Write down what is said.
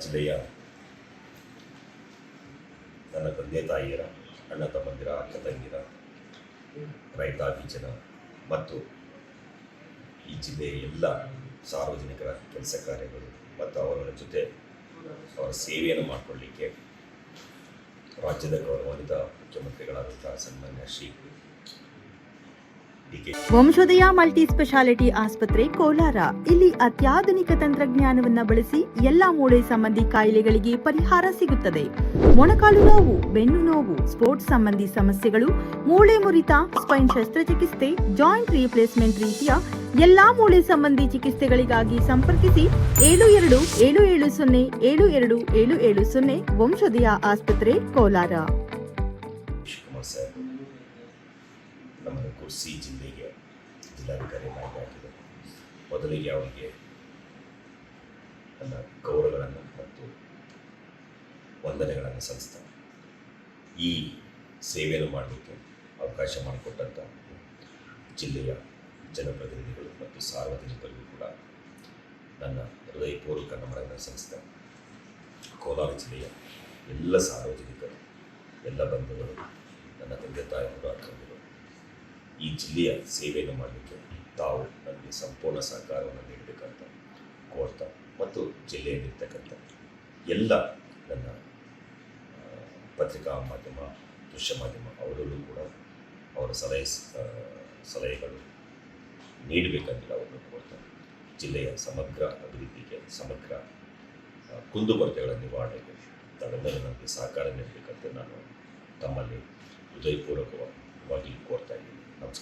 ಜಿಲ್ಲೆಯ ನನ್ನ ತಂದೆ ತಾಯಿಯರ, ಅಣ್ಣ ತಮ್ಮಂದಿರ, ಅಕ್ಕ ತಂಗಿರ, ರೈತಾಪಿ ಜನ ಮತ್ತು ಈ ಜಿಲ್ಲೆಯ ಎಲ್ಲ ಸಾರ್ವಜನಿಕರ ಕೆಲಸ ಕಾರ್ಯಗಳು ಮತ್ತು ಅವರ ಜೊತೆ ಅವರ ಸೇವೆಯನ್ನು ಮಾಡಿಕೊಳ್ಳಲಿಕ್ಕೆ ರಾಜ್ಯದ ಗೌರವಾನ್ವಿತ ಮುಖ್ಯಮಂತ್ರಿಗಳಾದಂಥ ಸನ್ಮಾನ್ಯ ಶ್ರೀ ವಂಶೋದಯ ಮಲ್ಟಿ ಸ್ಪೆಷಾಲಿಟಿ ಆಸ್ಪತ್ರೆ ಕೋಲಾರ. ಇಲ್ಲಿ ಅತ್ಯಾಧುನಿಕ ತಂತ್ರಜ್ಞಾನವನ್ನು ಬಳಸಿ ಎಲ್ಲಾ ಮೂಳೆ ಸಂಬಂಧಿ ಕಾಯಿಲೆಗಳಿಗೆ ಪರಿಹಾರ ಸಿಗುತ್ತದೆ. ಮೊಣಕಾಲು ನೋವು, ಬೆನ್ನು ನೋವು, ಸ್ಪೋರ್ಟ್ಸ್ ಸಂಬಂಧಿ ಸಮಸ್ಯೆಗಳು, ಮೂಳೆ ಮುರಿತ, ಸ್ಪೈನ್ ಶಸ್ತ್ರಚಿಕಿತ್ಸೆ, ಜಾಯಿಂಟ್ ರೀಪ್ಲೇಸ್ಮೆಂಟ್ ರೀತಿಯ ಎಲ್ಲಾ ಮೂಳೆ ಸಂಬಂಧಿ ಚಿಕಿತ್ಸೆಗಳಿಗಾಗಿ ಸಂಪರ್ಕಿಸಿ 7270727770 ವಂಶೋದಯ ಆಸ್ಪತ್ರೆ ಕೋಲಾರ. ನಮ್ಮನ್ನು ಕುರ್ಸಿ ಜಿಲ್ಲೆಗೆ ಜಿಲ್ಲಾಧಿಕಾರಿಯಾಗಿ ಹಾಕಿದರು. ಮೊದಲಿಗೆ ಅವರಿಗೆ ನನ್ನ ಗೌರವಗಳನ್ನು ಮತ್ತು ವಂದನೆಗಳನ್ನು ಸಲ್ಲಿಸ್ತಾರೆ. ಈ ಸೇವೆಯನ್ನು ಮಾಡಲಿಕ್ಕೆ ಅವಕಾಶ ಮಾಡಿಕೊಟ್ಟಂಥ ಜಿಲ್ಲೆಯ ಜನಪ್ರತಿನಿಧಿಗಳು ಮತ್ತು ಸಾರ್ವಜನಿಕರಿಗೂ ಕೂಡ ನನ್ನ ಹೃದಯಪೂರ್ವಕ ನಮನಗಳನ್ನು ಸಲ್ಲಿಸ್ತಾರೆ. ಕೋಲಾರ ಜಿಲ್ಲೆಯ ಎಲ್ಲ ಸಾರ್ವಜನಿಕರು, ಎಲ್ಲ ಬಂಧುಗಳು, ನನ್ನ ತಂದೆ ತಾಯಿಗಳು, ಅಕ್ಕಂದಿರು ಈ ಜಿಲ್ಲೆಯ ಸೇವೆಯನ್ನು ಮಾಡಲಿಕ್ಕೆ ತಾವು ನನಗೆ ಸಂಪೂರ್ಣ ಸಹಕಾರವನ್ನು ನೀಡಬೇಕಂತ ಕೋರ್ತಾ ಮತ್ತು ಜಿಲ್ಲೆಯಲ್ಲಿರ್ತಕ್ಕಂಥ ಎಲ್ಲ ನನ್ನ ಪತ್ರಿಕಾ ಮಾಧ್ಯಮ, ದೃಶ್ಯ ಮಾಧ್ಯಮ ಅವರಲ್ಲೂ ಕೂಡ ಅವರ ಸಲಹೆಗಳು ನೀಡಬೇಕಂತ ಅವರನ್ನು ಕೋರ್ತಾರೆ. ಜಿಲ್ಲೆಯ ಸಮಗ್ರ ಅಭಿವೃದ್ಧಿಗೆ, ಸಮಗ್ರ ಕುಂದುಕೊರತೆಗಳ ನಿವಾರಣೆಗೆ ತಾವೆಲ್ಲರೂ ನನಗೆ ಸಹಕಾರ ನೀಡಬೇಕಂತ ನಾನು ತಮ್ಮಲ್ಲಿ ಹೃದಯಪೂರ್ವಕವಾಗಿ ಕೋರ್ತಾ ಇದ್ದೀನಿ. ನಮಸ್ಕಾರ.